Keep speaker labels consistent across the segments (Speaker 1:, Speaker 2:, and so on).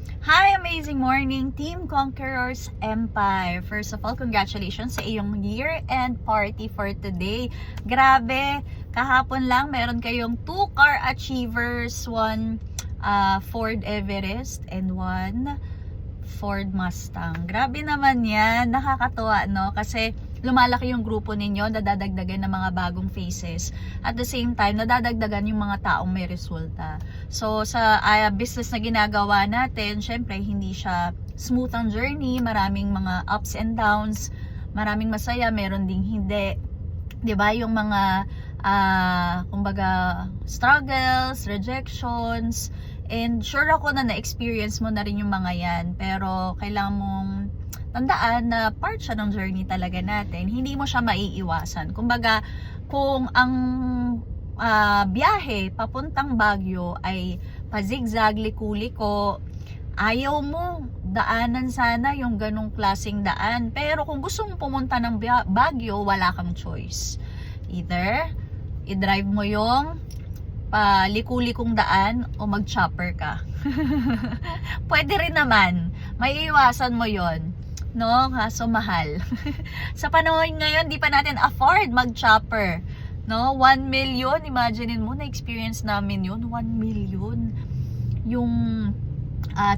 Speaker 1: Hi, amazing morning, Team Conquerors Empire. First of all, congratulations sa iyong year-end party for today. Grabe, kahapon lang meron kayong 2 car achievers, 1 Ford Everest and 1 Ford Mustang. Grabe naman yan, nakakatuwa, no? Kasi lumalaki yung grupo ninyo, nadadagdagan ng mga bagong faces. At the same time, nadadagdagan yung mga taong may resulta. So, sa business na ginagawa natin, syempre, hindi siya smooth ang journey. Maraming mga ups and downs. Maraming masaya, meron ding hindi. 'Di ba? Yung mga, kumbaga, struggles, rejections. And sure ako na na-experience mo na rin yung mga yan. Pero, kailangan mong tandaan na part siya ng journey talaga natin. Hindi mo siya maiiwasan. Kumbaga, kung ang biyahe papuntang Baguio ay pazigzag, liku-liko, ayaw mo daanan sana yung ganong klaseng daan. Pero kung gusto mong pumunta ng Baguio, wala kang choice. Either i-drive mo yung liku-likong daan o mag-chopper ka. Pwede rin naman. Maiiwasan mo yon, no? Kaso mahal. Sa panahon ngayon, di pa natin afford mag-chopper, no? 1 million, imaginein mo, na-experience namin yun, 1 million yung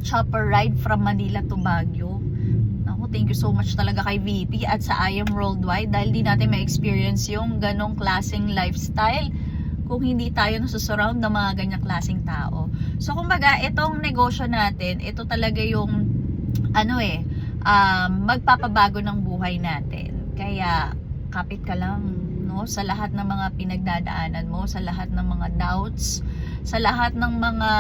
Speaker 1: chopper ride from Manila to Baguio. Naku, thank you so much talaga kay VP at sa I Am Worldwide dahil di natin ma-experience yung ganong klaseng lifestyle kung hindi tayo nasusurround ng mga ganyang klaseng tao. So, kumbaga, itong negosyo natin, ito talaga yung magpapabago ng buhay natin. Kaya, kapit ka lang, no? Sa lahat ng mga pinagdadaanan mo, sa lahat ng mga doubts, sa lahat ng mga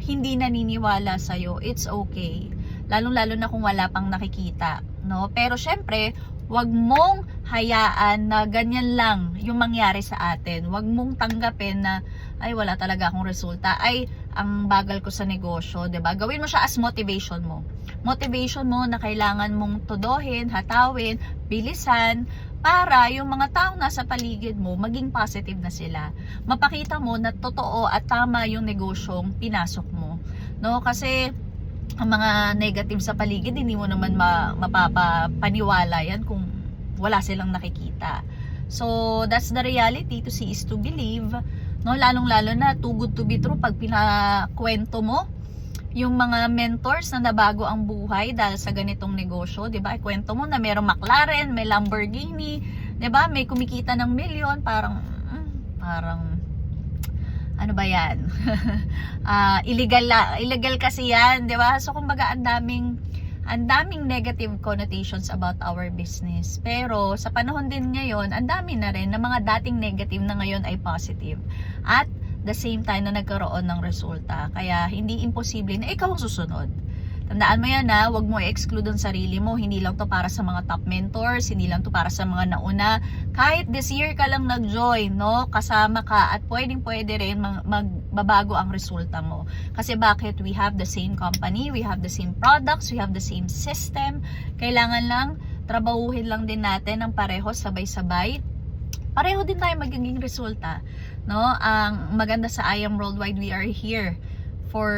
Speaker 1: hindi naniniwala sa'yo, it's okay. Lalong-lalo na kung wala pang nakikita, no? Pero, syempre, wag mong hayaan na ganyan lang yung mangyari sa atin. Wag mong tanggapin na, ay, wala talaga akong resulta. Ay, ang bagal ko sa negosyo, 'di ba? Gawin mo siya as motivation mo. Motivation mo na kailangan mong tuduhin, hatawin, bilisan, para yung mga taong nasa paligid mo, maging positive na sila. Mapakita mo na totoo at tama yung negosyong pinasok mo. No? Kasi, ang mga negative sa paligid, hindi mo naman mapapaniwala yan kung wala silang nakikita. So, that's the reality. To see is to believe. No? Lalong-lalo na, too good to be true, pag pinakwento mo yung mga mentors na nabago ang buhay dahil sa ganitong negosyo, 'di ba? Ikwento mo na mayroong McLaren, may Lamborghini, 'di ba? May kumikita ng milyon, parang ano ba 'yan? Illegal kasi 'yan, 'di ba? So kumbaga ang daming negative connotations about our business. Pero sa panahon din ngayon, ang dami na rin na mga dating negative na ngayon ay positive. At the same time na nagkaroon ng resulta. Kaya hindi imposible na ikaw ang susunod. Tandaan mo yan na, huwag mo i-exclude ang sarili mo. Hindi lang to para sa mga top mentors, hindi lang to para sa mga nauna. Kahit this year ka lang nag-join, no? Kasama ka at pwede rin magbabago ang resulta mo. Kasi bakit? We have the same company, we have the same products, we have the same system. Kailangan lang, trabahuhin lang din natin ng pareho, sabay-sabay. Pareho din tayo magiging resulta, no? Ang maganda sa I Am Worldwide, we are here for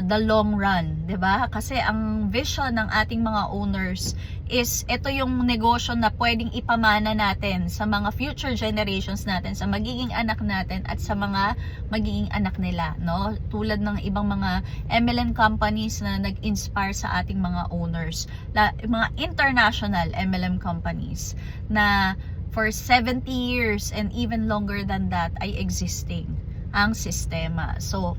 Speaker 1: the long run, 'di ba? Kasi ang vision ng ating mga owners is ito yung negosyo na pwedeng ipamana natin sa mga future generations natin, sa magiging anak natin at sa mga magiging anak nila, no? Tulad ng ibang mga MLM companies na nag-inspire sa ating mga owners, mga international MLM companies na for 70 years and even longer than that ay existing ang sistema. So,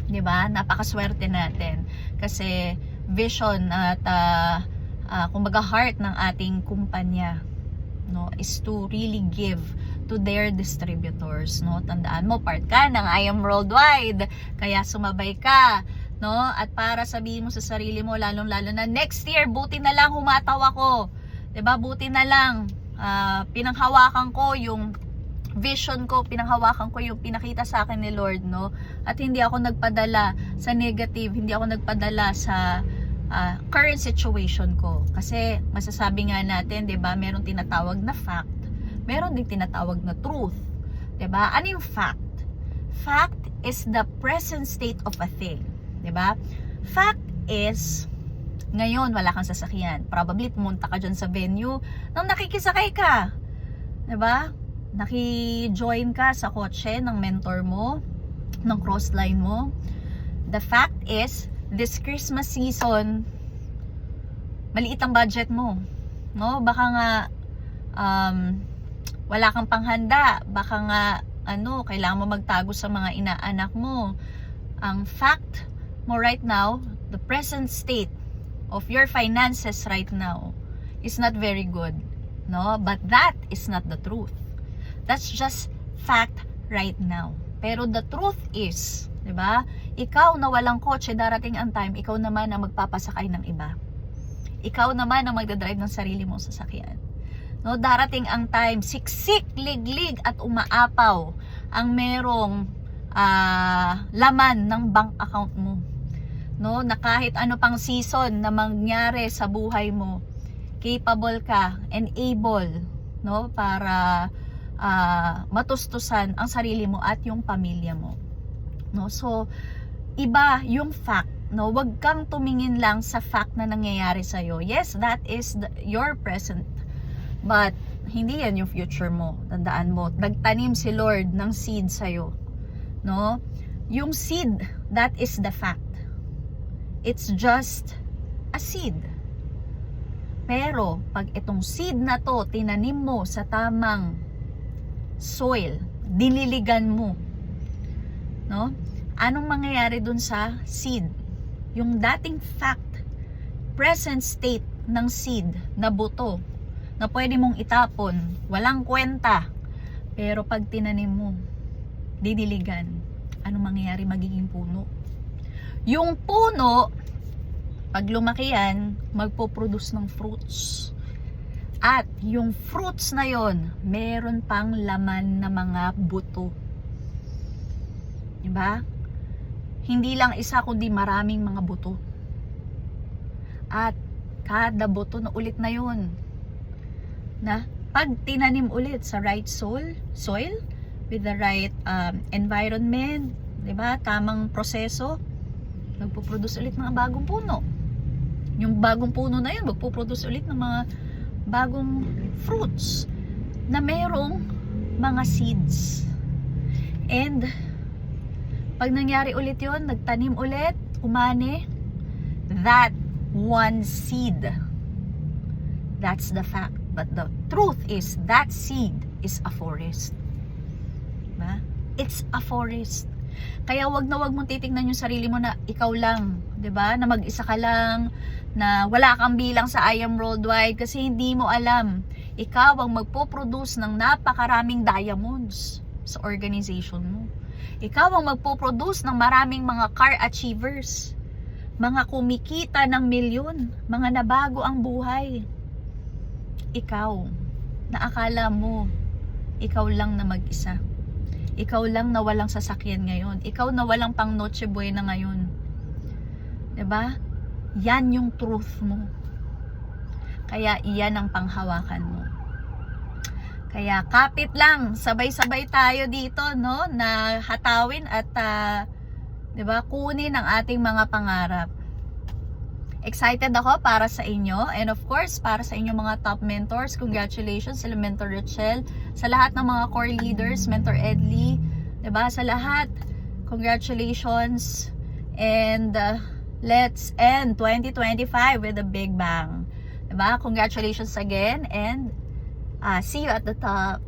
Speaker 1: 'di ba? Napakaswerte natin kasi vision at kumbaga heart ng ating kumpanya, no, is to really give to their distributors, no? Tandaan mo, part ka ng I Am Worldwide. Kaya sumabay ka, no? At para sabihin mo sa sarili mo, lalong-lalo na next year, buti na lang humataw ako. 'Di ba? Buti na lang pinanghawakan ko yung vision ko, pinanghawakan ko yung pinakita sa akin ni Lord, no? At hindi ako nagpadala sa negative, hindi ako nagpadala sa current situation ko. Kasi masasabi nga natin, 'di ba, meron tinatawag na fact, meron din tinatawag na truth. 'Di ba? Ano yung fact? Fact is the present state of a thing. 'Di ba? Fact is, ngayon wala kang sasakyan. Probably pumunta ka dyan sa venue nang nakikisakay ka. 'Di ba? Naki-join ka sa kotse ng mentor mo, ng crossline mo. The fact is, this Christmas season, maliit ang budget mo. No? Baka nga wala kang panghanda. Baka nga kailangan mo magtago sa mga inaanak mo. Ang fact mo right now, the present state of your finances right now is not very good. No? But that is not the truth. That's just fact right now. Pero the truth is, 'di ba? Ikaw na walang kotse, darating ang time, ikaw naman ang magpapasakay ng iba. Ikaw naman ang magdadrive ng sarili mong sasakyan. No, darating ang time, siksik, liglig at umaapaw ang merong laman ng bank account mo. No, na kahit ano pang season na mangyari sa buhay mo, capable ka and able, no, para matustusan ang sarili mo at yung pamilya mo. No, so iba yung fact. No, wag kang tumingin lang sa fact na nangyayari sa iyo. Yes, that is your present. But hindi yan yung future mo. Tandaan mo, nagtanim si Lord ng seed sa iyo. No? Yung seed, that is the fact. It's just a seed. Pero pag itong seed na to tinanim mo sa tamang soil, diniligan mo, no? Anong mangyayari dun sa seed? Yung dating fact, present state ng seed na buto, na pwede mong itapon, walang kwenta, pero pag tinanim mo, didiligan, anong mangyayari? Magiging puno. Yung puno, pag lumaki yan, magpo-produce ng fruits. At yung fruits na yon, meron pang laman na mga buto. Diba? Hindi lang isa kundi maraming mga buto. At kada buto na ulit na yun, na pag tinanim ulit sa right soil, with the right environment, diba? Tamang proseso, magpo-produce ulit ng bagong puno. Yung bagong puno na yun, magpo-produce ulit ng mga bagong fruits na merong mga seeds. And pag nangyari ulit yun, nagtanim ulit, umani, that one seed, that's the fact. But the truth is, that seed is a forest. Diba? It's a forest. Kaya wag na wag mong titingnan yung sarili mo na ikaw lang, 'di ba? Na mag-isa ka lang, na wala kang bilang sa I Am Worldwide, kasi hindi mo alam. Ikaw ang magpo-produce ng napakaraming diamonds sa organization mo. Ikaw ang magpo-produce ng maraming mga car achievers, mga kumikita ng milyon, mga nabago ang buhay. Ikaw, na akala mo, ikaw lang na mag-isa. Ikaw lang na walang sasakyan ngayon. Ikaw na walang pang Noche Buena ngayon. 'Di ba? Yan yung truth mo. Kaya iyan ang panghawakan mo. Kaya kapit lang, sabay-sabay tayo dito, no, na hatawin at 'di ba, kunin ang ating mga pangarap. Excited ako para sa inyo, and of course para sa inyong mga top mentors. Congratulations sa Mentor Rachel, sa lahat ng mga core leaders, Mentor Edley, 'di ba? Sa lahat, congratulations, and let's end 2025 with a big bang. 'Di ba? Congratulations again, and see you at the top.